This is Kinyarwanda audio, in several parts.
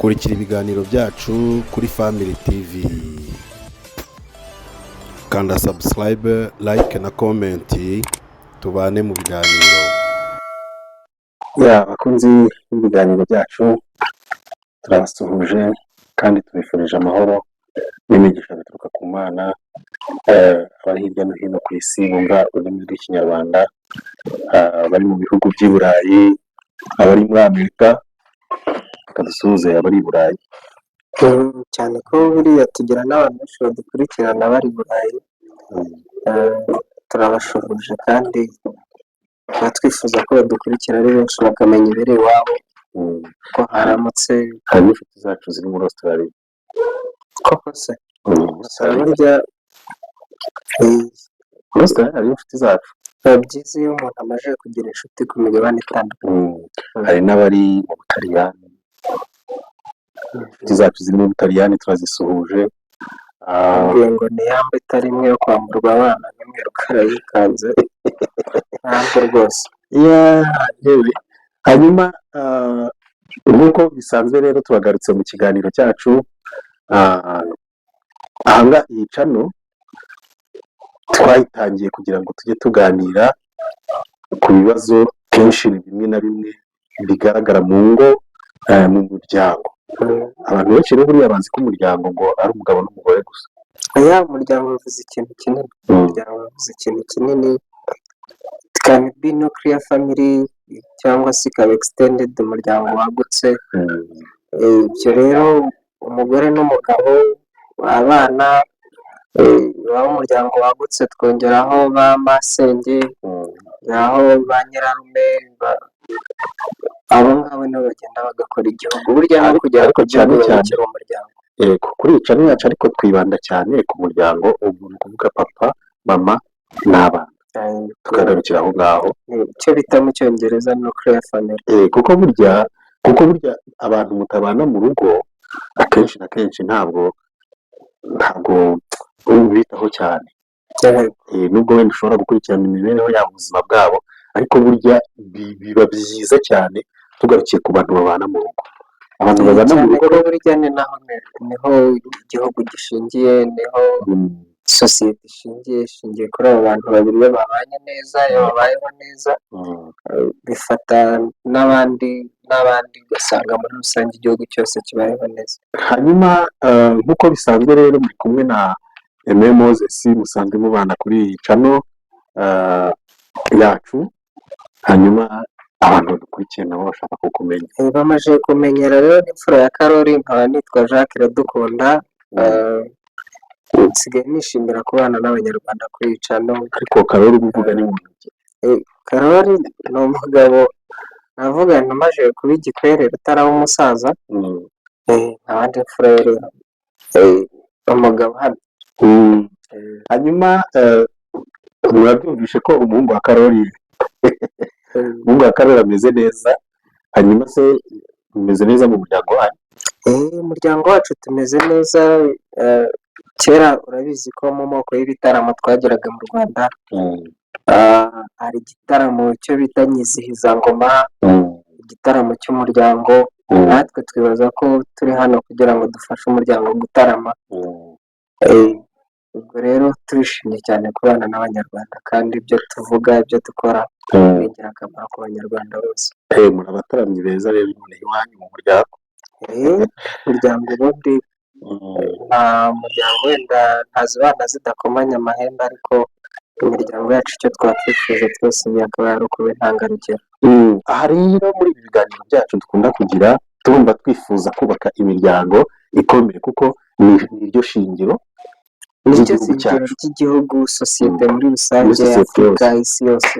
kurikira ibiganiro byacu kuri Family TV. Kanda subscribe, like na comment, tubane mu biganiro. Abakunzi b'ibiganiro byacu turabasuhuje kandi tubifurije amahoro n'imigisha bituruka ku Mana, abari hirya no hino ku isi bumva ururimi rw'ikinyarwanda, bari mu bihugu by'i Burayi, abari muri Amerika, bakadusuhuza abari i Burayi. Cyane ko buriya tugira n'abantu benshi badukurikirana bari i Burayi, turabashuhuje kandi tuba twifuza ko badukurikira ari benshi bakamenya ibiri iwabo, ko haramutse hari n'inshuti zacu ziri muri Australia. koko se burya muri Australia hari inshuti zacu. biba byiza iyo umuntu amaze kugira inshuti ku migabane itandukanye. Hari n'abari mu Butaliyani, inshuti zacu ziri mu Butaliyani turazisuhuje. Mbwiye ngo ni yamba itari imwe yo kwamburwa abana n'imwe rukara yikanze ntabwo rwose. Yewe hanyuma nk'uko bisanzwe rero tubagarutse mu kiganiro cyacu, ahangaha iyi cano twayitangiye kugira ngo tujye tuganira ku bibazo kenshi bimwe na bimwe bigaragara mu ngo, mu muryango. Abantu benshi rero buriya bazi ko umuryango ngo ari umugabo n'umugore gusa. Umuryango uvuze ikintu kinini, umuryango uvuze ikintu kinini, it can be nuclear family cyangwa se ikaba extended, umuryango wagutse. Ibyo rero umugore n'umugabo, abana, waba umuryango wagutse twongeraho ba masenge, aho ba nyirarume, abo ngabo nibo bagenda bagakora igihugu. Burya no kugera ku gihugu cyane umuryango. Kuri iyi cano yacu ariko twibanda cyane ku muryango, ubu ni ukuvuga papa, mama n'abana, tukagarukira aho ngaho. Icyo bita mu cyongereza nuclear family. Kuko burya abantu mutabana mu rugo akenshi na kenshi ntabwo ubitaho cyane. Nubwo wenda ushobora gukurikirana imibereho yabo, ubuzima bwabo, ariko burya biba byiza cyane tugarukiye ku bantu babana mu rugo. Abantu babana mu rugo burya ni naho niho igihugu gishingiye, niho sosiyete ishingiye kuri abo bantu babiri. Iyo babanye neza, iyo babayeho neza, bifata n'abandi ugasanga muri rusange igihugu cyose kibayeho neza. Hanyuma nk'uko bisanzwe rero muri kumwe na Aime Moses, musanzwe mubana kuri iyi cano yacu. Hanyuma abantu badukurikiye nabo bashaka kukumenya, bamaze kumenyera rero n'imfura ya Karori, nkaba nitwa Jacques Iradukunda. Nsigaye nishimira kubana n'abanyarwanda kuri iyi cano. ariko Karori uvuga ni muntu ki? Karori ni umugabo navuga ntumaze kuba igikwerere utaraba umusaza, nkabandi mfura rero umugabo hano. Hanyuma murabyumvishe ko umuhungu wa Karori ameze neza. Hanyuma se umeze neza mu muryango wanyu? Umuryango wacu tumeze neza. Kera urabizi ko mu moko y'ibitaramo twageraga mu Rwanda, hari igitaramo cyo bita Nyizihizangoma, igitaramo cy'umuryango. Natwe twibaza ko turi hano kugira ngo dufashe umuryango gutarama. Ubwo rero turishimye cyane kubana n'abanyarwanda, kandi ibyo tuvuga, ibyo dukora ni ingirakamaro ku banyarwanda bose. Muri abataramyi beza rero noneho iwanyu mu muryango. Umuryango ubundi nta muryango wenda ntazibana zidakomanya amahembe, ariko imiryango yacu icyo twakwifuje twese yakaba ari ukuba intangarugero. Aha rero muri ibi biganiro byacu dukunda kugira, turumva twifuza kubaka imiryango ikomeye, kuko ni iryo shingiro ry'igihugu, sosiyete muri rusange, Afurika, isi yose.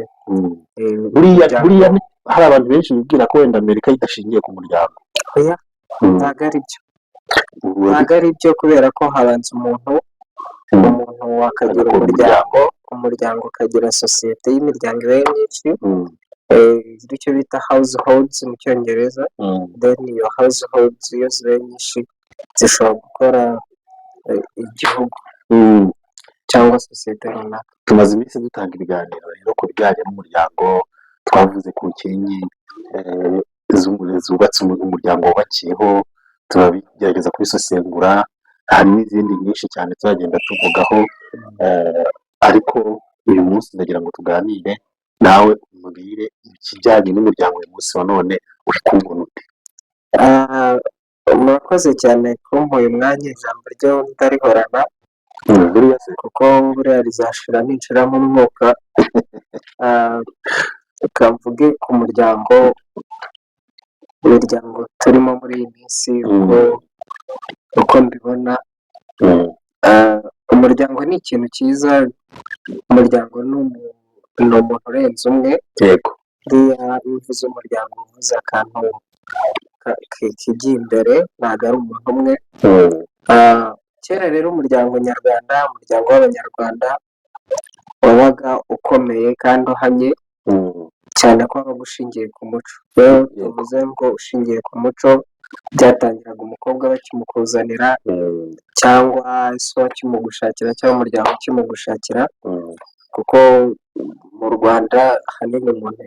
Buriya hari abantu benshi bibwira ko wenda Amerika idashingiye ku muryango. Ntabwo ari byo, kubera ko habanza umuntu akagira umuryango ukagira sosiyete y'imiryango ibaye myinshi, icyo bita households mu cyongereza. Then iyo households iyo zibaye nyinshi zishobora gukora igihugu cyangwa sosiyete runaka. Tumaze iminsi dutanga ibiganiro rero ku bijyanye n'umuryango. Twavuze ku nkingi zubatse umuryango wubakiyeho, turagerageza kubisesengura, hari n'izindi nyinshi cyane tuzagenda tuvugaho, ariko uyu munsi ndagira ngo tuganire nawe umubwire ikijyanye n'umuryango uyu munsi wa none uri kubona ute. Murakoze cyane kumpa uyu mwanya, ijambo ryo ndarihorana kuko buriya rizashira ninjiramo umwuka. Reka mvuge ku imiryango turimo muri iyi minsi uko mbibona. Umuryango ni ikintu cyiza, umuryango ni umuntu urenze umwe. Yego, buriya iyo uvuze umuryango uvuze akantu kigiye imbere, ntabwo ari umuntu umwe. Kera rero umuryango nyarwanda, umuryango w'abanyarwanda wabaga ukomeye kandi uhamye, cyane ko wabaga ushingiye ku muco. Rero tuvuze ngo ushingiye ku muco, byatangiraga umukobwa bakimukuzanira cyangwa se wakimugushakira cyangwa umuryango ukimugushakira, kuko mu Rwanda ahanini umuntu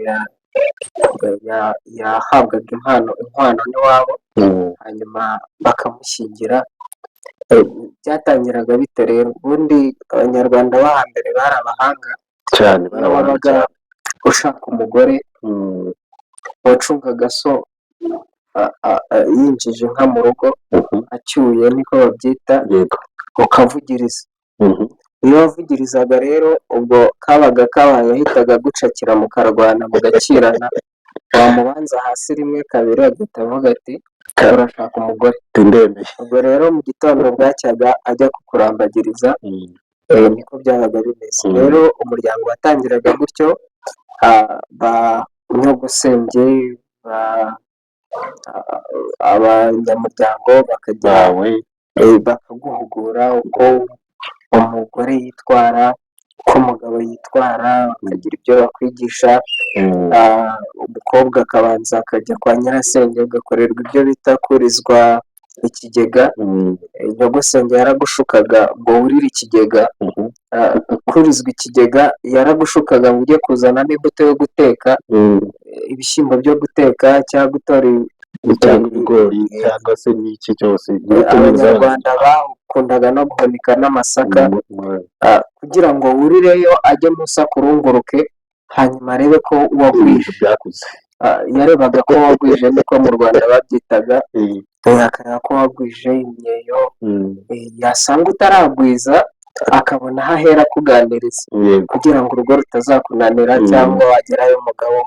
yahabwaga inkwano n'iwabo, hanyuma bakamushyingira. Byatangiraga bite rero? Ubundi abanyarwanda bo hambere bari abahanga cyane, wabaga ushaka umugore wacungaga so yinjije inka mu rugo, acyuye niko babyita, ukavugiriza. Iyo wavugirizaga rero, ubwo kabaga kabaye yahitaga gucakira mukarwana mugakirana, wamubanza hasi rimwe kabiri agahita avuga ati urashaka umugore. Ubwo rero mu gitondo bwacyaga ajya kukurambagiriza, niko byabaga bimeze. Rero umuryango watangiraga gutyo, ba nyogosenge, abanyamuryango bakajya bakaguhugura uko umugore yitwara, uko umugabo yitwara, bakagira ibyo bakwigisha. Umukobwa akabanza akajya kwa nyirasenge, agakorerwa ibyo bita kurizwa ikigega. Nyogosenge yaragushukaga ngo wurire ikigega. Kurizwa ikigega yaragushukaga ngo ujye kuzana n'imbuto yo guteka, ibishyimbo byo guteka cyangwa gutora ibigori cyangwa se n'iki cyose. Abanyarwanda bakundaga no guhunika n'amasaka, kugira ngo wurireyo ajye munsi akurunguruke, hanyuma arebe ko wagwije. Yarebaga ko wagwije, niko mu Rwanda babyitaga. Akareba ko wagwije imyeyo, yasanga utaragwiza akabona aho ahera kuganiriza, kugira ngo urugo rutazakunanira cyangwa wagerayo umugabo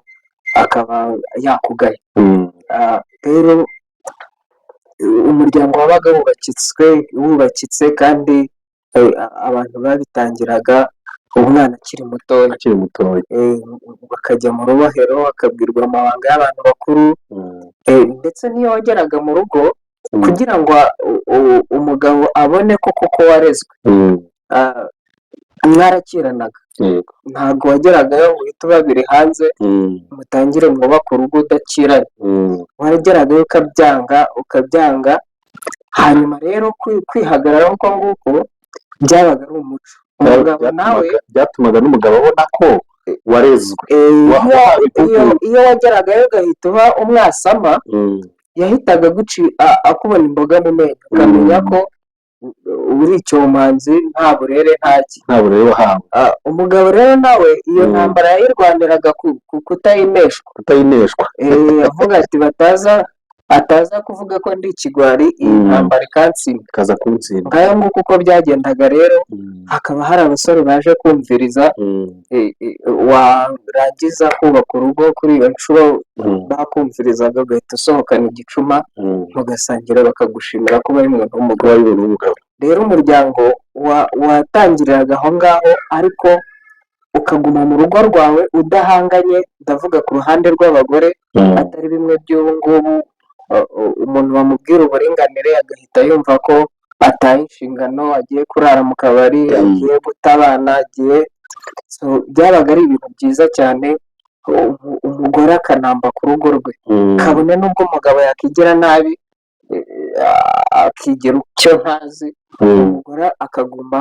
akaba yakugaya. Rero umuryango wabaga wubakitse kandi abantu babitangiraga umwana akiri mutoya, bakajya mu rubohero bakabwirwa amabanga y'abantu bakuru. Ndetse n'iyo wageraga mu rugo, kugira ngo umugabo abone ko koko warezwe, mwarakiranaga. Ntabwo wageragayo ngo uhite ubabiri hanze mutangire mwubake urugo udakiranye. Wageragayo ukabyanga, hanyuma rero kwihagararaho uko nguko byabaga ari umuco. Umugabo nawe byatumaga n'umugabo abona ko warezwe. Iyo wageragayo ugahita uba umwasama, yahitaga akubona imboga mu menyo, ukamenya ko uri icyomanzi, nta burere wahawe. Umugabo rero nawe iyo ntambara yayirwaniraga kutayineshwa. Avuga ati ataza kuvuga ko ndi ikigwari, iyi ntambara ikaza kuntsinda. Ngayo nguko uko byagendaga rero, hakaba hari abasore baje kumviriza, warangiza kubaka urugo kuri iyo nshuro bakumvirizaga, ugahita usohokana igicuma mugasangira, bakagushimira ko bari umuntu w'umugabo. Rero umuryango watangiriraga aho ngaho, ariko ukaguma mu rugo rwawe udahanganye. Ndavuga ku ruhande rw'abagore, atari bimwe by'ubu ngubu umuntu bamubwira uburinganire agahita yumva ko ataye inshingano, agiye kurara mu kabari, agiye guta abana, byabaga ari ibintu byiza cyane. Umugore akanamba ku rugo rwe, kabone n'ubwo umugabo yakigira nabi akigira icyo ntazi, umugore akaguma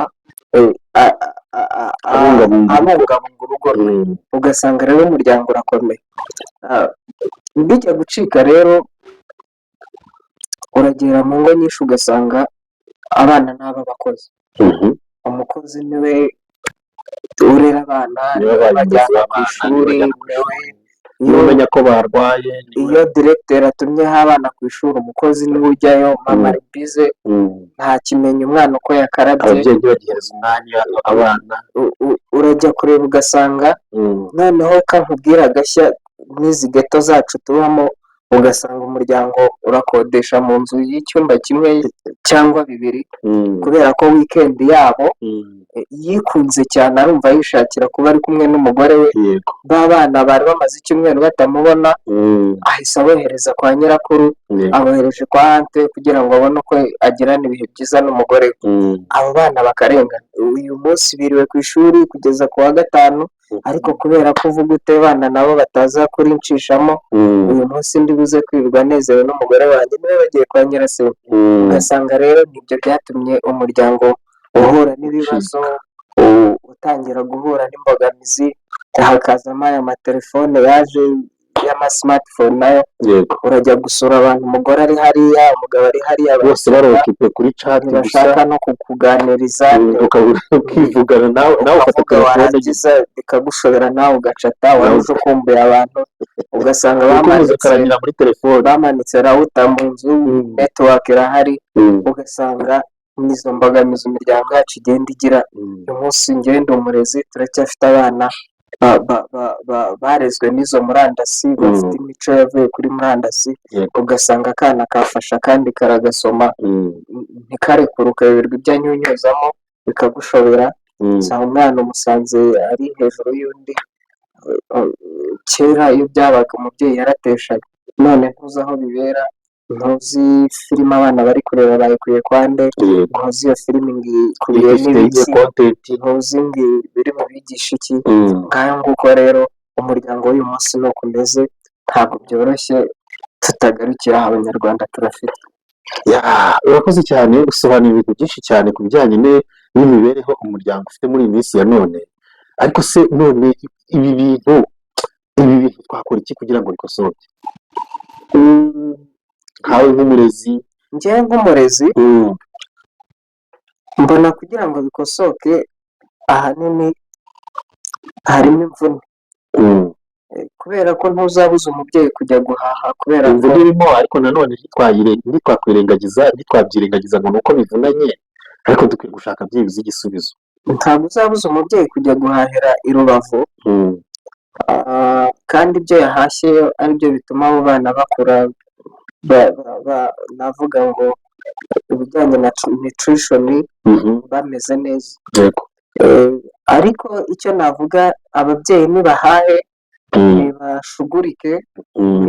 abungabunga urugo rwe, ugasanga rero umuryango urakomeye. Bijya gucika rero, uragera mu ngo nyinshi ugasanga abana n'aba bakozi, umukozi niwe urera abana, niwe bajyana ku ishuri, niwe umenya ko barwaye, iyo diregiteri atumyeho abana ku ishuri umukozi niwe ujyayo, mama ari bize ntakimenya umwana uko yakarabye, ababyeyi bagihereza umwanya abana, urajya kureba ugasanga noneho kankubwira agashya n'izi geto zacu tubamo, ugasanga umuryango urakodesha mu nzu y'icyumba kimwe cyangwa bibiri kubera ko wikendi yabo yikunze cyane, arumva yishakira kuba ari kumwe n'umugore we, ba bana bari bamaze icyumweru batamubona, ahise abohereza kwa nyirakuru, abohereje kwa ante kugira ngo abone uko agirana ibihe byiza n'umugore we, abo bana bakarengana. Uyu munsi biriwe ku ishuri kugeza ku wa gatanu, ariko kubera ko uvuga ute bana nabo bataza kurinshishamo, uyu munsi ndi buze kwirirwa nezewe n'umugore wanjye, niwe bagiye kwa nyirasenge. Ugasanga rero nibyo byatumye umuryango uhura n'ibibazo, utangira guhura n'imbogamizi, hakazamo aya matelefone yaje y'amasimatifone nayo, urajya gusura abantu, umugore ari hariya, umugabo ari hariya, bose barokipe kuri cati gusa, bashaka no kukuganiriza, ukivugana nawe ufata telefone bikagushobera nawe ugacata, wari uje ukumbuye abantu, ugasanga bamanitse rawuta mu nzu, netiwake irahari, ugasanga n'izo mbogamizi imiryango yacu igenda igira. uyu munsi ngenda umurezi turacyafite abana barezwe n'izo murandasi, bafite imico yavuye kuri murandasi, ugasanga akana kafasha kandi karagasoma, ntikarekure ukayoberwa ibyo anyunyuzamo bikagushobera, usanga umwana umusanze ari hejuru y'undi. Kera iyo byabaga umubyeyi yarateshaga, none ntuzi aho bibera, ntuzi filime abana bari kureba bayikuye kwa nde, ntuzi iyo filime ngo ikubiye n'ibiki, ntuzi ngo biri mu bigisha iki. Ngaho nguko rero umuryango w'uyu munsi ni uko umeze, ntabwo byoroshye, tutagarukira aha abanyarwanda turafite. urakoze cyane, usobanura ibintu byinshi cyane ku bijyanye n'imibereho umuryango ufite muri iyi minsi ya none. Ariko se none ibi bintu twakora iki kugira ngo bikosoke? Nkawe nk'umurezi, njyewe nk'umurezi mbona kugira ngo bikosoke ahanini harimo imvune, kubera ko ntuzabuza umubyeyi kujya guhaha, kubera ko imvune irimo, ariko nanone ntitwabyirengagiza ngo ni uko bivunanye, ariko dukwiye gushaka byibuze igisubizo. ntabwo uzabuza umubyeyi kujya guhahira i Rubavu, kandi ibyo yahashye ari byo bituma abo bana bakura, navuga ngo ibijyanye na nutrition bameze neza. Ariko icyo navuga, ababyeyi nibahahe, nibashugurike,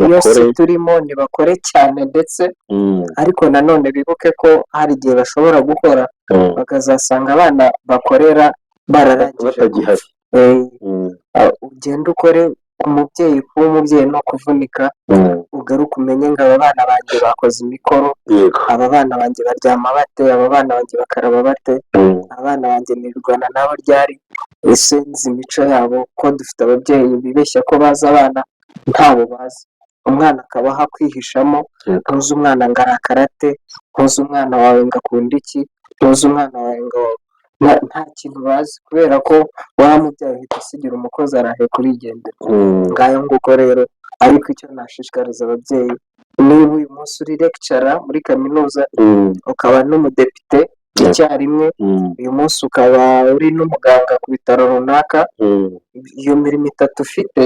iyo si turimo nibakore cyane ndetse, ariko nanone bibuke ko hari igihe bashobora gukora bakazasanga abana bakorera bararangije. Ugenda ukore, umubyeyi kuba umubyeyi no kuvunika, ugaruke umenye ngo aba bana banjye bakoze imikoro, aba bana banjye baryama bate, aba bana banjye bakaraba bate, abana banjye nirwana nabo ryari, ese nzi imico yabo, ko dufite ababyeyi bibeshya ko bazi abana ntabo bazi. Umwana akabaho kwihishamo, ntuzi umwana ngo arakarate, ntuzi umwana wawe ngo akunda iki, ntuzi umwana wawe ngo nta kintu bazi, kubera ko wamubyaye uhita usigira umukozi arahe kurigendera. Ngayo nguko rero, ariko icyo nashishikariza ababyeyi, niba uyu munsi uri lecturer muri kaminuza, ukaba n'umudepite icyarimwe, uyu munsi ukaba uri n'umuganga ku bitaro runaka, iyo mirimo itatu ufite,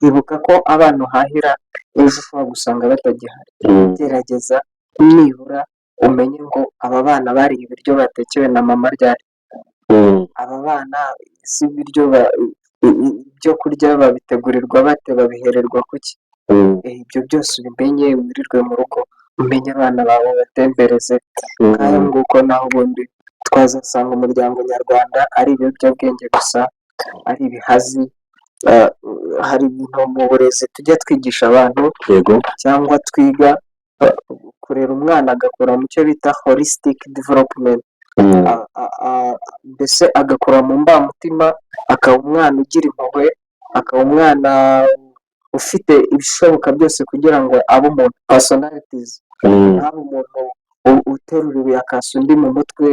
ibuka ko abana uhahira ejo ushobora gusanga batagihari. Gerageza nibura umenye ngo aba bana bariye ibiryo batekewe na mama ryari, aba bana si ibiryo ibyo kurya babitegurirwa bate, babihererwa kuki. Ibyo byose ubimenye, wirirwe mu rugo umenye abana bawe batembereze. Ngaho nguko naho ubundi twazasanga umuryango nyarwanda ari ibiyobyabwenge gusa, ari ibihazi. Hari ibintu mu burezi tujya twigisha abantu, cyangwa twiga kurera umwana agakura mu cyo bita holistic development, mbese agakura mu mbamutima, akaba umwana ugira impuhwe, akaba umwana ufite ibishoboka byose kugira ngo abe umuntu, personalities nta umuntu uterura ibuye akasa undi mu mutwe,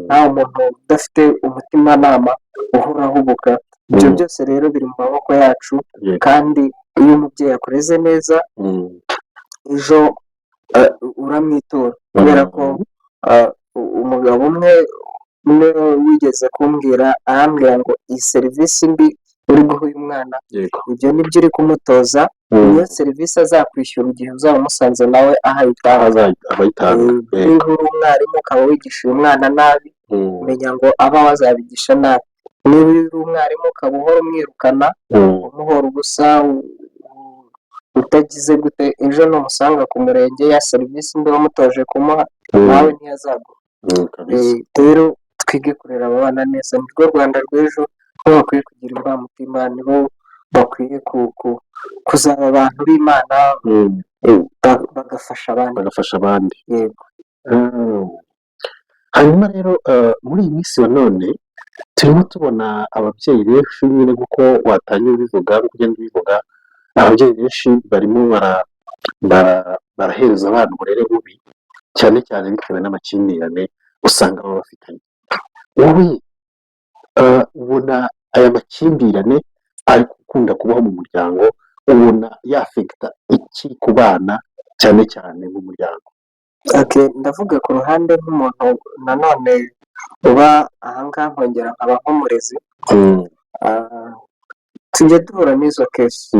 nta umuntu udafite umutimanama uhora ahubuka. Ibyo byose rero biri mu maboko yacu, kandi iyo umubyeyi akureze neza ejo uramwitura, kubera ko umugabo umwe wigeze kumbwira arambwira ngo iyi serivisi mbi uri guha uyu mwana, ibyo nibyo uri kumutoza, niyo serivisi azakwishyura igihe uzaba umusanze nawe ahayitanga. Niba uri umwarimu ukaba wigisha uyu mwana nabi, umenya ngo abawe azabigisha nabi. Niba uri umwarimu ukaba uhora umwirukana, umuhora ubusa, utagize gute, ejo numusanga ku murenge ya serivisi mbi wamutoje kumuha nawe ntiyazaguha. Rero twige kurera aba bana neza, nirwo Rwanda rw'ejo, nibo bakwiye kugira imbamutima, nibo bakwiye kuzaba abantu b'Imana, bagafasha abandi. Yego. Hanyuma rero muri iyi minsi ya none turimo tubona ababyeyi benshi, nyine nk'uko watangiye ubivuga, ugenda ubivuga, ababyeyi benshi barimo barahereza abana uburere bubi, cyane cyane bitewe n'amakimbirane usanga baba bafitanye. Wowe ubona aya makimbirane ari gukunda kubaho mu muryango, ubona yafekita iki ku bana cyane cyane mu muryango? Ndavuga ku ruhande nk'umuntu nanone uba ahangaha, nkongera nkaba nk'umurezi, tujya duhura n'izo kesi,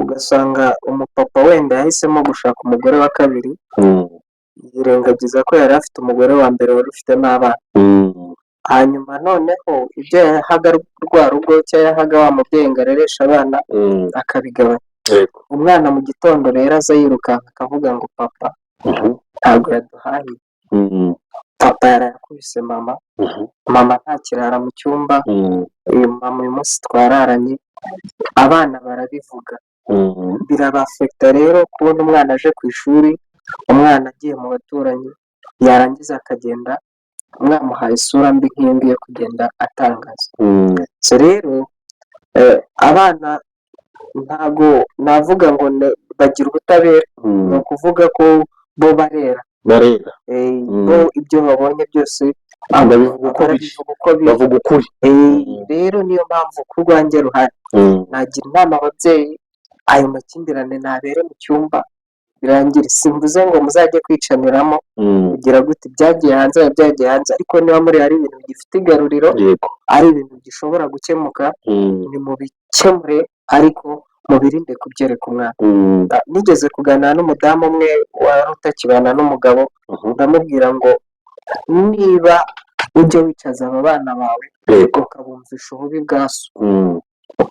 ugasanga umupapa wenda yahisemo gushaka umugore wa kabiri, yirengagiza ko yari afite umugore wa mbere wari ufite n'abana. Hanyuma noneho ibyo yahaga rwa rugo cyangwa yahaga wa mubyeyi ngo arereshe abana akabigabanya. Umwana mu gitondo rero aza yirukanka akavuga ngo papa ntabwo yaduhahiye, papa yarakubise mama, mama ntakirara mu cyumba, mama uyu munsi twararanye. Abana barabivuga, birabafekita rero kubona umwana aje ku ishuri, umwana agiye mu baturanyi, yarangiza akagenda mwamuhaye isura mbi nk'iyo ngiyo kugenda atangaza. So rero abana ntabwo navuga ngo bagira ubutabera, ni ukuvuga ko bo barera, bo ibyo babonye byose bavuga ukuri. Rero niyo mpamvu ku rwanjye ruhari nagira inama ababyeyi, ayo makimbirane ntabere mu cyumba birangire. Simvuze ngo muzajye kwicaniramo kugira gute, byagiye hanze, ariko niba muri hari ibintu bigifite igaruriro, ari ibintu gishobora gukemuka, ni mu bikemure, ariko mubirinde kubyereka umwana. Nigeze kuganira n'umudamu umwe wari utakibana n'umugabo, ndamubwira ngo niba ujya wicaza aba bana bawe ukabumvisha ububi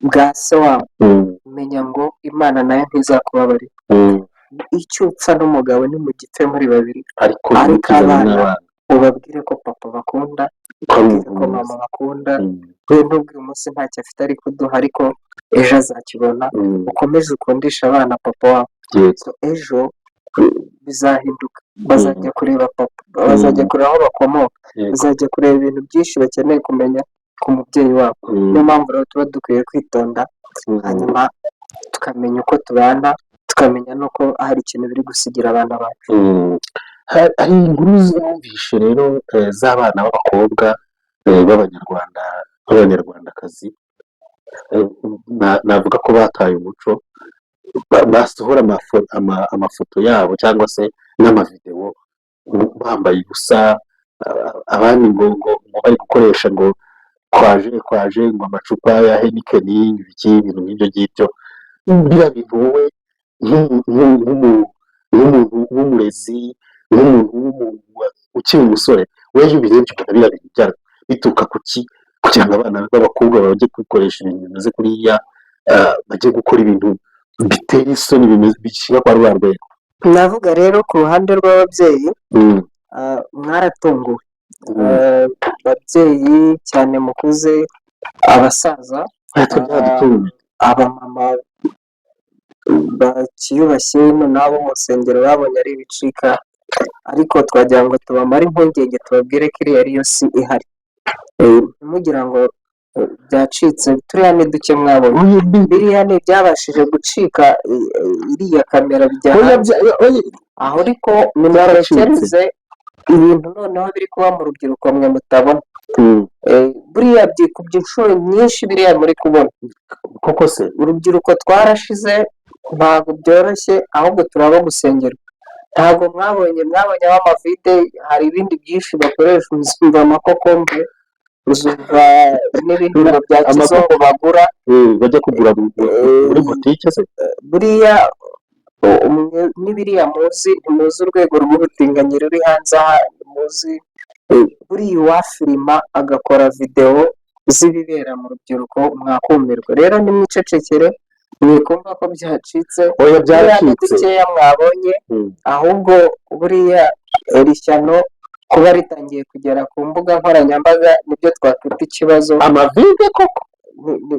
bwa se wabo, umenya ngo Imana nayo ntizakubabarira. Icyo upfa n'umugabo ni mu gipfe muri babiri, ariko abana ubabwire ko papa bakunda, ubabwire ko mama bakunda, we ntubwire umunsi ntacyo afite ari kuduha, ariko ejo azakibona. Ukomeze ukundisha abana papa wabo, ejo bizahinduka, bazajya kureba papa, bazajya kureba aho bakomoka, bazajya kureba ibintu byinshi bakeneye kumenya ku mubyeyi wabo. Niyo mpamvu rero tuba dukwiye kwitonda, hanyuma tukamenya uko tubana, tukamenya nuko hari ikintu biri gusigira abana bacu. Hari inkuru zumvishe rero z'abana b'abakobwa b'abanyarwandakazi, navuga ko bataye umuco, basohora amafoto yabo cyangwa se n'amavidewo bambaye ubusa, abandi ngo bari gukoresha ngo kwaje ngo amacupa ya Heineken, ibintu nk'ibyo ngibyo. Biriya bintu wowe nk'umuntu w'umurezi, nk'umuntu ukiri umusore, we iyo ubirebye ubona biriya bintu bituruka ku ki, kugira ngo abana b'abakobwa bajye gukoresha ibintu bimeze kuriya, bajye gukora ibintu biteye isoni, bishyira kwa rwa rwego? Navuga rero ku ruhande rw'ababyeyi, mwaratunguwe, ababyeyi cyane mukuze, abasaza, abamama bakiyubashye, nabo mu nsengero babonye ari ibicika, ariko twagira ngo tubamare impungenge, tubabwire ko iriya ariyo si ihari. Ntimugira ngo byacitse turiya ni duke mwabonye biriya ni ibyabashije gucika iriya kamera bijya hanze aho ariko nimwerekeze ibintu noneho biri kuba mu rubyiruko mwe mutabona buriya byikubye inshuro nyinshi biriya muri kubona koko se urubyiruko twarashize ntabwo byoroshye ahubwo turaba gusengerwa ntabwo mwabonye amavide hari ibindi byinshi bakoresha uzumva amakokombe uzumva n'ibindi bintu bya kizungu bagura bajya kugura muri butike se buriya n'ibiriya ntimuzi urwego rw'ubutinganyi ruri hanze aha muzi buriya uwafirima agakora videwo z'ibibera mu rubyiruko mwakumirwa rero nimwicecekere mwikumva ko byacitse byaracitse dukeya mwabonye ahubwo buriya iri shyano kuba ritangiye kugera ku mbuga nkoranyambaga nibyo twakwita ikibazo amavide koko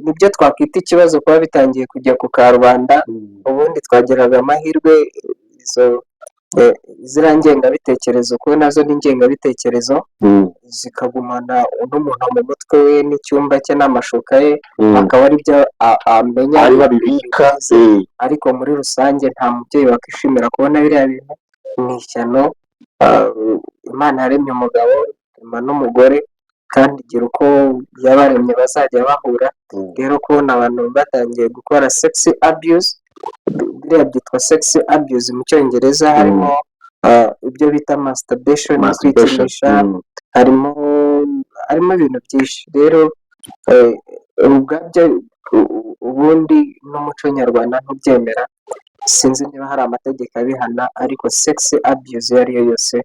nibyo twakwita ikibazo kuba bitangiye kujya ku karubanda ubundi twagiraga amahirwe ziriya ngengabitekerezo kuko nazo ni ingengabitekerezo zikagumana n'umuntu mu mutwe we n'icyumba cye n'amashuka ye akaba aribyo amenya ari babibika ariko muri rusange nta mubyeyi wakwishimira kubona biriya bintu ni ishyano imana yaremye umugabo irema n'umugore kandi igira uko yabaremye bazajya bahura rero kubona abantu batangiye gukora sex abuse biriya byitwa sex abuse mu cyongereza harimo ibyo bita masturbation kwikinisha harimo ibintu byinshi rero ubwabyo ubundi n'umuco nyarwanda ntubyemera sinzi niba hari amategeko abihana ariko sex abuse iyo ari yo yose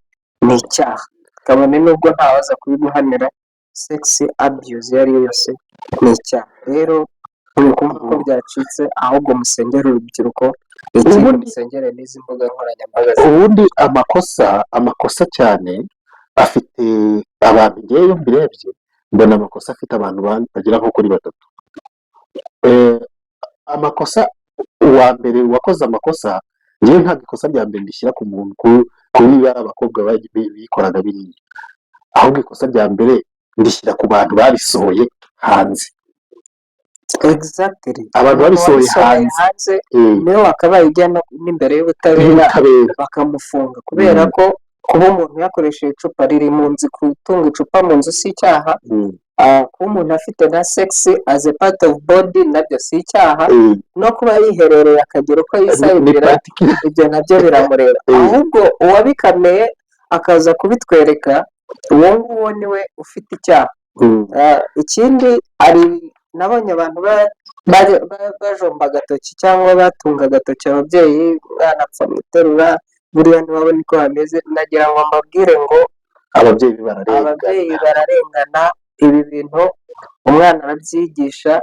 ni icyaha kabone nubwo ntawaza kubiguhanira sex abuse iyo ari yo yose ni icyaha rero kumva ko byacitse ahubwo musengere urubyiruko ikindi musengere n'izi mbuga nkoranyambaga ubundi amakosa cyane afite abantu ngewe mbirebye mbona amakosa afite abantu bagera nko kuri batatu amakosa uwa mbere wakoze amakosa ngewe ntabwo ikosa rya mbere rishyira ku muntu kuri abakobwa bikoraga biriya ahubwo ikosa rya mbere rishyira ku bantu babisohoye hanze abantu babisohoye hanze niyo wakabaye ujya n'imbere y'ubutabera bakamufunga kubera ko kuba umuntu yakoresheje icupa riri mu nzu gutunga icupa mu nzu si icyaha kuba umuntu afite na sex as a part of body nabyo si icyaha no kuba yiherereye akagira uko yisayidira ibyo nabyo biramureba ahubwo uwabikameye akaza kubitwereka uwo nguwo niwe ufite icyaha ikindi ari nabonye abantu bajomba agatoki cyangwa batunga agatoki ababyeyi umwana apfa muterura buriya ntiwabona uko hameze nagira ngo mbabwire ngo ababyeyi bararengana ibi bintu umwana arabyigisha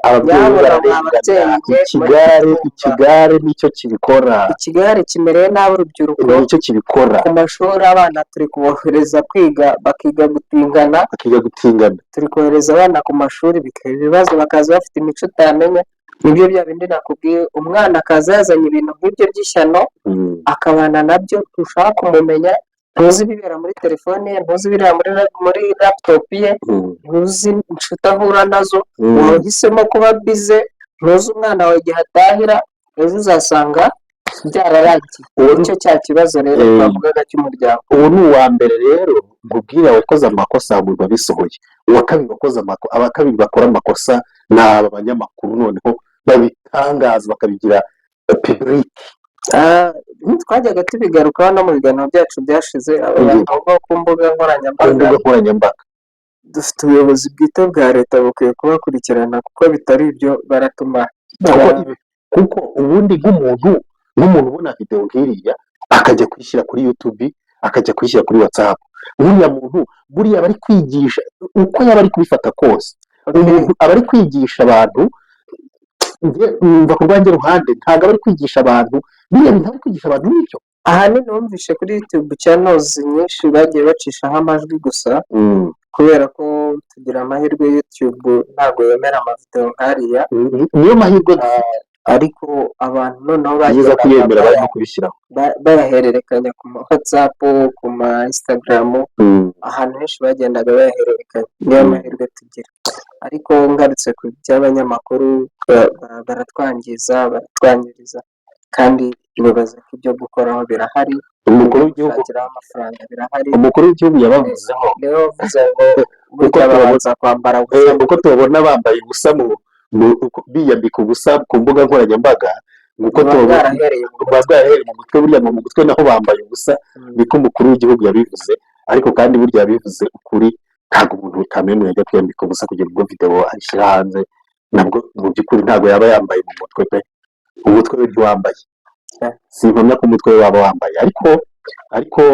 ikigare nicyo kibikora ikigare kimereye nabi urubyiruko nicyo kibikora ku mashuri abana turi kubohereza kwiga bakiga gutingana turi kohereza abana ku mashuri bikaba ibibazo bakaza bafite imico utamenya nibyo bya bindi nakubwiye umwana akaza yazanye ibintu nk'ibyo by'ishyano akabana nabyo ntushaka kumumenya ntuzi ibibera muri telefone ye ntuzi ibibera muri laptop ye ntuzi inshuti ahura nazo wahisemo kuba bize ntuzi umwana wawe igihe atahira ejo uzasanga byararangiye nicyo cya kibazo rero twavugaga cy'umuryango ubu ni uwa mbere rero nkubwira wakoze amakosa biba bisohoye uwa kabiri abakabiri bakora amakosa ni aba banyamakuru noneho babitangaza bakabigira public twajyaga tubigarukaho no mu biganiro byacu byashize abantu bo ku mbuga nkoranyambaga dufite ubuyobozi bwite bwa leta bukwiye kubakurikirana kuko bitari ibyo baratuma kuko ubundi nk'umuntu ubona videwo nk'iriya akajya kwishyira kuri YouTube akajya kwishyira kuri WhatsApp buriya aba ari kwigisha uko yaba ari kubifata kose umuntu aba ari kwigisha abantu numva ku rwanjye ruhande ntabwo aba ari kwigisha abantu biriya bintu ari kwigisha abantu n'ibyo ahanini numvise kuri YouTube channels nyinshi bagiye bacishaho amajwi gusa kubera ko tugira amahirwe YouTube ntabwo yemera amavideo nk'ariya niyo mahirwe ariko abantu noneho byiza bagendaga kuyemera barimo kubishyiraho. bayahererekanya ku ma WhatsApp, ku ma Instagram, ahantu henshi bagendaga bayahererekanya, niyo mahirwe tugira. Ariko ngarutse ku by'abanyamakuru, baratwangiriza kandi nibaza ko ibyo gukoraho birahari, umukuru w'igihugu gushakiraho amafaranga birahari. umukuru w'igihugu yabavuzeho niyo bavuze ngo burya babanza kwambara ubusa, uko tubabona bambaye ubusa biyambika ubusa ku mbuga nkoranyambaga, uko tubabona barahereye mu mutwe, burya mu mutwe naho bambaye ubusa, niko umukuru w'igihugu yabivuze. Ariko kandi burya yabivuze ukuri, ntabwo umuntu kameme yajya kwiyambika ubusa kugira ngo video ayishyira hanze, nabwo mu by'ukuri ntabwo yaba yambaye mu mutwe pe, umutwe we ntiwambaye, simpamya ko umutwe we waba wambaye. ariko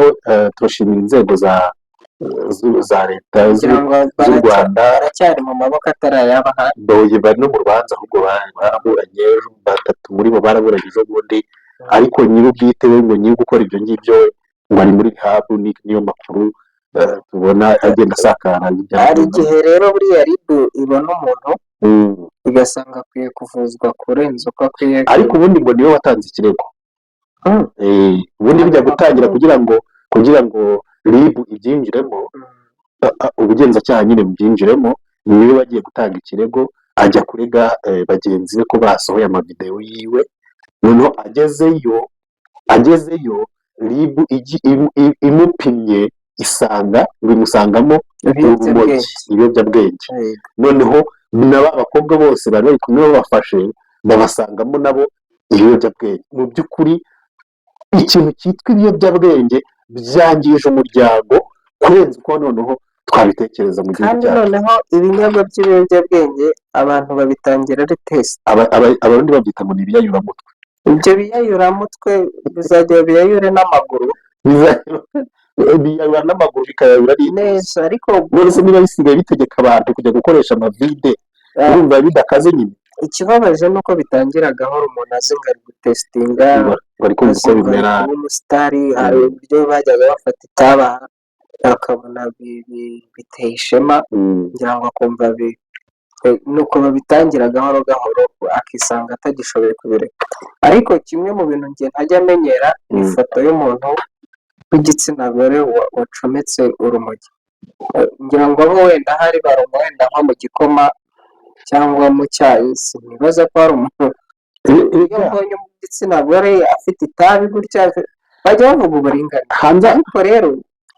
turashimira inzego za leta z'u Rwanda, baracyari mu maboko atari ay'abahandi, bari no mu rubanza, ahubwo baraburanye, batatu muri bo baraburanye ejo bundi, ariko nyir'ubwite we ngo nyiri gukora ibyo ngibyo ngo ari muri rehab, niyo makuru tubona agenda asakara. hari igihe rero buriya RIB ibona umuntu igasanga akwiye kuvuzwa kurenza uko akwiye, ariko ubundi ngo niwe watanze ikirego. Ubundi bijya gutangira kugira ngo RIB ibyinjiremo, ubugenzacyaha nyine bubyinjiremo, niwe wagiye gutanga ikirego, ajya kurega bagenzi be ko basohoye amavidewo yiwe. Noneho agezeyo RIB imupimye isanga bimusangamo ibiyobyabwenge. Noneho na ba bakobwa bose bari bari kumwe babafashe babasangamo nabo ibiyobyabwenge. Mu by'ukuri ikintu cyitwa ibiyobyabwenge byangije umuryango kurenza uko noneho twabitekereza mu gihugu cyacu. Kandi noneho ibinyobwa by'ibiyobyabwenge abantu babitangira ari test, abarundi babyita ngo ni ibiyayuramutwe. ibyo biyayuramutwe bizajya biyayure n'amaguru, biyayura n'amaguru bikayayura neza. Ariko none se niba bisigaye bitegeka abantu kujya gukoresha amavide, urumva bidakaze nyine. Ikibabaje ni uko bitangira gahoro, umuntu azi ngo ari gutesitinga, bari kumva uko bimera, umusitari. hari uburyo bajyaga bafata itaba bakabona biteye ishema, kugira ngo akumva nuko babitangira gahoro gahoro, akisanga atagishoboye kubireka. Ariko kimwe mu bintu njye ntajya amenyera, ifoto y'umuntu w'igitsina gore wacometse urumogi. ngira ngo abo wenda hari barumva wenda nko mu gikoma cyangwa mu cyayi, sinibaza ko hari umuntu iyo mbonye mu gitsina gore afite itabi gutya bajya bavuga uburinganire. ariko rero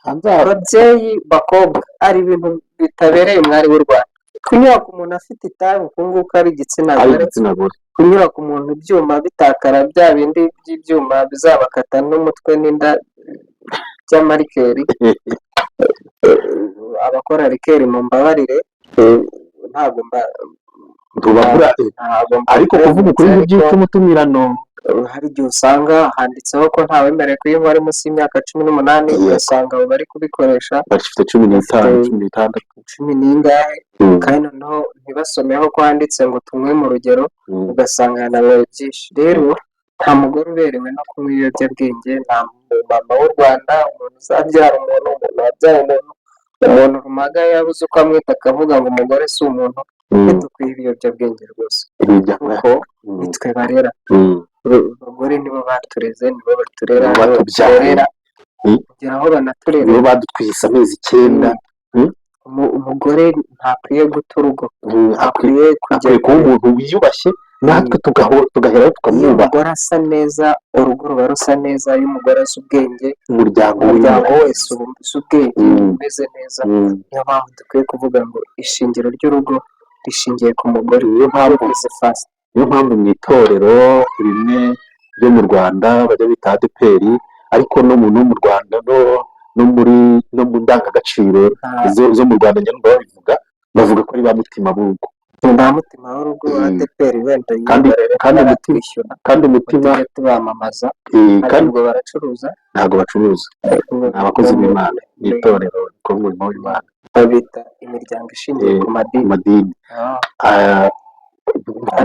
ababyeyi bakobwa, ari ibintu bitabereye umwari w'u Rwanda kunyura ku muntu afite itabi uku nguku ari igitsina gore, kunyura ku muntu ibyuma bitakara, bya bindi by'ibyuma bizabakata n'umutwe n'inda by'amarikeri. abakora rikeri mu mbabarire, ntabwo ariko kuvuga ukuri by'umutumirano, hari igihe usanga handitseho ko ntawemerewe kuyinywa ari munsi y'imyaka 18, ugasanga abo bari kubikoresha bafite 15, 16, 10 n'ingahe, kandi noneho ntibasomeho ko handitse ngo tunywe mu rugero, ugasanga yanabaye byinshi. Rero nta mugore uberewe no kunywa ibiyobyabwenge, nta mama w'u Rwanda, umuntu uzabyara umuntu wabyaye umuntu rumaga yabuze uko amwita akavuga ngo umugore si umuntu, dukwiye ibiyobyabwenge rwose, kuko nitwe barera. Abagore nibo batureze, nibo baturera, nibo batubyarira kugira aho banaturera, nibo badutwise amezi 9. umugore ntakwiye guta urugo, akwiye kuba umuntu wiyubashye, natwe tugaheraho tukamwubaha. umugore asa neza, urugo ruba rusa neza. iyo umugore azi ubwenge, umuryango wese uba uzi ubwenge, umeze neza. niyo mpamvu dukwiye kuvuga ngo ishingiro ry'urugo rishingiye ku mugore. niyo mpamvu mu itorero rimwe ryo mu Rwanda bajya bita ADEPR, ariko no mu Rwanda no mu ndangagaciro zo mu Rwanda nyarwanda bavuga ko ari ba mutima b'urugo, ADEPR wenda kandi umutima tubamamaza, ntabwo baracuruza, ntabwo bacuruza, abakozi b'Imana, ni itorero rikora umurimo w'Imana, babita imiryango ishingiye ku madini.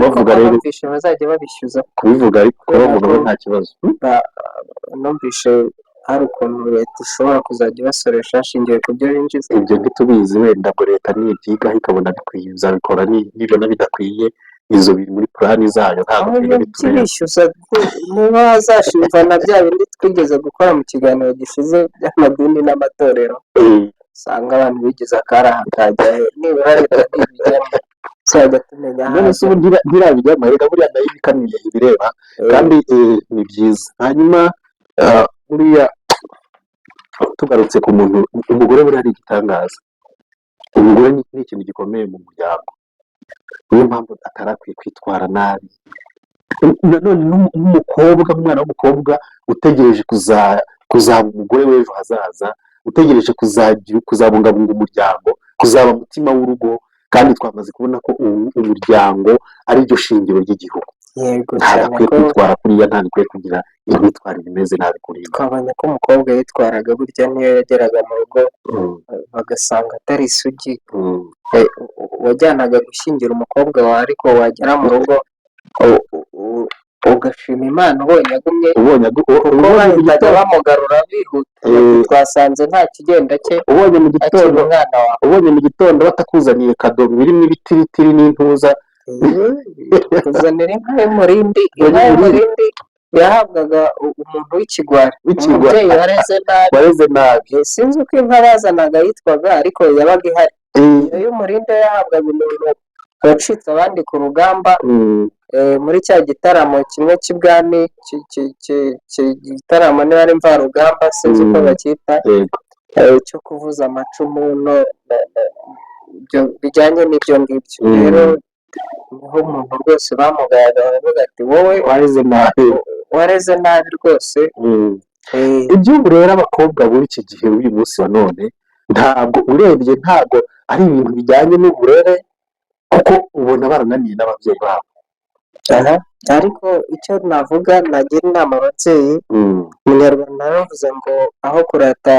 bavuga rero bazajya babishyuza kubivuga, ariko bavuga ko nta kibazo. numvise hari ukuntu leta ishobora kuzajya ibasoresha hashingiwe ku byo binjiza. Ibyo ntitubizi, wenda ngo leta nibyigaho ikabona bikwiye izabikora, nibona bidakwiye izo biri muri plani zayo ntabwo aho twiga bitureba. bishyuza niba hazashinjwa na bya bindi twigeze gukora mu kiganiro gishize by'amadini n'amatorero, usanga abantu bigize akaraha kajyayo, nibura leta ntibijyamo tuzajya tumenya none se ubu ntirabijyamo, reka buriya nayo ikaniye ibireba kandi ni byiza. Hanyuma buriya tugarutse ku muntu, umugore buriya ari igitangaza. Umugore ni ikintu gikomeye mu muryango, niyo mpamvu atarakwiye kwitwara nabi. Nanone n'umukobwa, umwana w'umukobwa utegereje kuzaba umugore w'ejo hazaza, utegereje kuzabungabunga umuryango, kuzaba umutima w'urugo, kandi twamaze kubona ko umuryango ari ryo shingiro ry'igihugu. Ntabwo akwiye kwitwara kuriya, ntabwo akwiye kugira imyitwarire imeze nabi kuriya. twabonye ko umukobwa yitwaraga burya niyo yageraga mu rugo bagasanga atari isugi, wajyanaga gushyingira umukobwa wawe, ariko wagera mu rugo ugashima Imana ubonye agumye, kuko bahitaga bamugarura bihuta, twasanze nta kigenda cye ubonye mu gitondo, umwana wawe ubonye mu gitondo batakuzaniye kado birimo ibitiritiri n'intuza, kuzanira inka y'umurindi. Inka y'umurindi yahabwaga umuntu w'ikigwari, umubyeyi wareze nabi. Sinzi uko inka bazanaga yitwaga, ariko yabaga ihari. Iyo y'umurindi yahabwaga umuntu wacitse abandi ku rugamba, muri cya gitaramo kimwe cy'ibwami, igitaramo niba ari mvarugamba sinzi uko bacyita, cyo kuvuza amacumu bijyanye n'ibyo ngibyo. Rero niho umuntu rwose bamugayaga, baravuga ati wowe wareze nabi rwose. Iby'ubu rero abakobwa buri iki gihe uyu munsi wa none, ntabwo urebye ntabwo ari ibintu bijyanye n'uburere, kuko ubona barananiye n'ababyeyi babo. Ariko icyo navuga, nagira inama ababyeyi, umunyarwanda yaravuze ngo aho kurata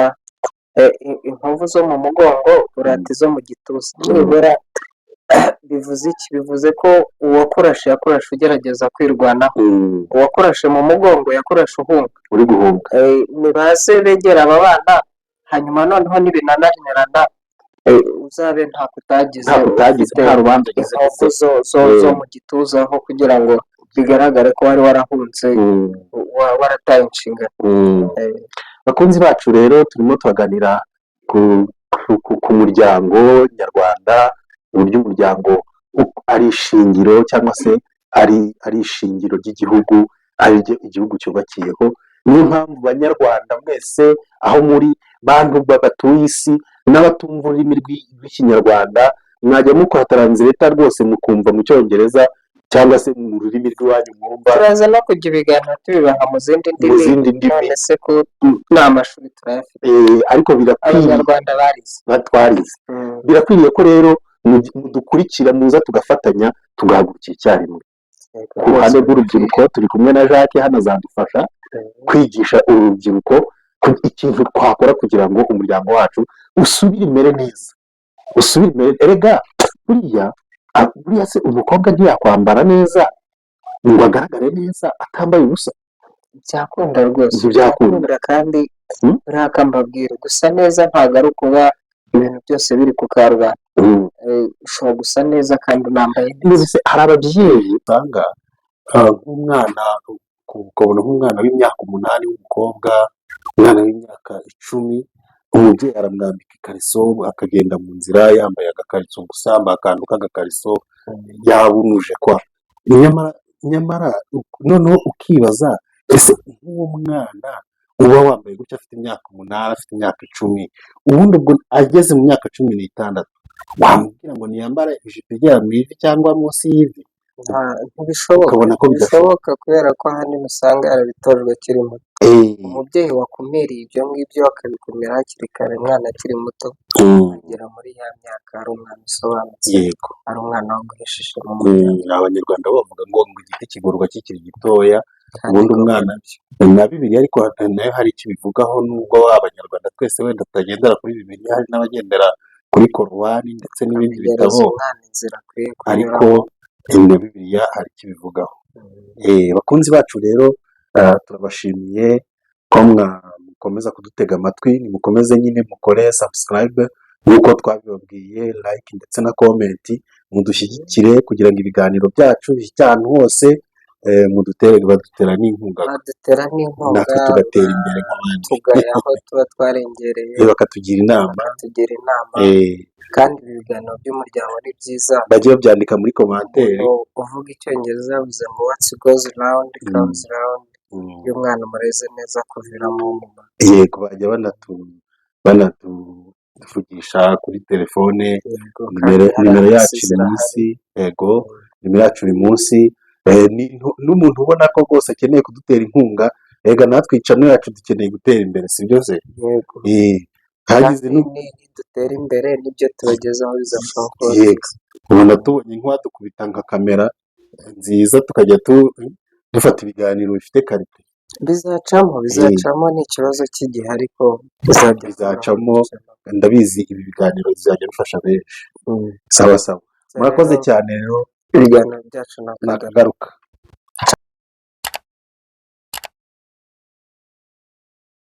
inkovu zo mu mugongo urata izo mu gituza. Nibura bivuze iki? Bivuze ko uwakurashe yakurashe ugerageza kwirwanaho, uwakurashe mu mugongo yakurashe uhunga, uri guhunga. nibaze begera aba bana, hanyuma noneho nibinananirana uzabe nta kutagize, nta rubanza inkovu zo mu gituza, aho kugira ngo bigaragare ko wari warahunze, warataye inshingano. Bakunzi bacu rero, turimo turaganira ku muryango nyarwanda, uburyo umuryango ari ishingiro, cyangwa se ari ishingiro ry'igihugu, ari ryo igihugu cyubakiyeho. Niyo mpamvu banyarwanda mwese, aho muri bantu batuye isi n'abatumva ururimi rw'ikinyarwanda, mwajya mukora taranzileta rwose mukumva mu cyongereza cyangwa se mu rurimi rw'iwanyu mwumva. Turaza no kujya ibiganiro tubibaha mu zindi ndimi, none se ko nta mashuri turayafite, ariko birakwiye, abanyarwanda twarize. Birakwiriye ko rero mudukurikira, muza tugafatanya, tugahagurukira icyarimwe. Ku ruhande rw'urubyiruko turi kumwe na Jacques hano, azadufasha kwigisha urubyiruko ikintu twakora kugira ngo umuryango wacu usubire imere neza, usubire imere. Erega buriya se umukobwa ntiyakwambara neza ngo agaragare neza atambaye ubusa? byakunda rwose, byakunda. kandi buriya akambabwira, gusa neza ntabwo ari ukuba ibintu byose biri ku karubanda. Ushobora gusa neza kandi unambaye neza. Hari ababyeyi usanga nk'umwana, ukabona nk'umwana w'imyaka 8 w'umukobwa, umwana w'imyaka 10, umubyeyi aramwambika ikariso akagenda mu nzira yambaye agakariso gusa, akantu k'agakariso yabunuje kwa. Nyamara noneho ukibaza, ese nk'uwo mwana uba wambaye gutya afite imyaka 8, afite imyaka 10, ubundi ubwo ageze mu myaka 16 wamubwira ngo niyambara ijipo igera mu ivi cyangwa munsi y'ivi? Ntibishoboka, kubera ko ahanini usanga yarabitojwe akiri muto. Umubyeyi wakumiriye ibyo ngibyo akabikumira hakiri kare, umwana akiri muto, agera muri ya myaka ari umwana usobanutse, ari umwana wo guhishisha mu muryango. Abanyarwanda bavuga ngo igiti kigororwa kikiri gitoya. Ubundi umwana na Bibiliya ariko nayo hari icyo ibivugaho, nubwo abanyarwanda twese wenda tutagendera kuri Bibiliya, hari n'abagendera kuri Korowani ndetse n'ibindi bitabo, ariko na Bibiliya hari icyo ibivugaho. Bakunzi bacu rero, turabashimiye ko mukomeza kudutega amatwi. Nimukomeze nyine mukore subscribe nk'uko twabibabwiye, like ndetse na comment, mudushyigikire kugira ngo ibiganiro byacu bijye ahantu hose, badutera n'inkunga badutera n'inkunga, natwe tugatera imbere nk'abandi, tugaya aho tuba twarengereye, bakatugira inama, kandi ibi biganiro by'umuryango ni byiza, bajye babyandika muri komantere. uvuga icyongereza yavuze ngo what's goes round comes round, iyo umwana umureze neza kuviramo umuma. Yego, bajya banatuvugisha kuri telefone, nimero yacu iri munsi. Yego, nimero yacu iri munsi. N'umuntu ubona ko rwose akeneye kudutera inkunga, rega natwe icano yacu dukeneye gutera imbere, si byo se? Yego, kandi nidutera imbere nibyo tubagezaho bizafasha. Yego, ubona tubonye nk'uwadukubita nka kamera nziza tukajya dufata ibiganiro bifite karite. Bizacamo ni ikibazo cy'igihe, ariko bizacamo, ndabizi ibi biganiro bizajya bifasha benshi. Sawa, murakoze cyane rero, ibiganiro byacu nakagaruka.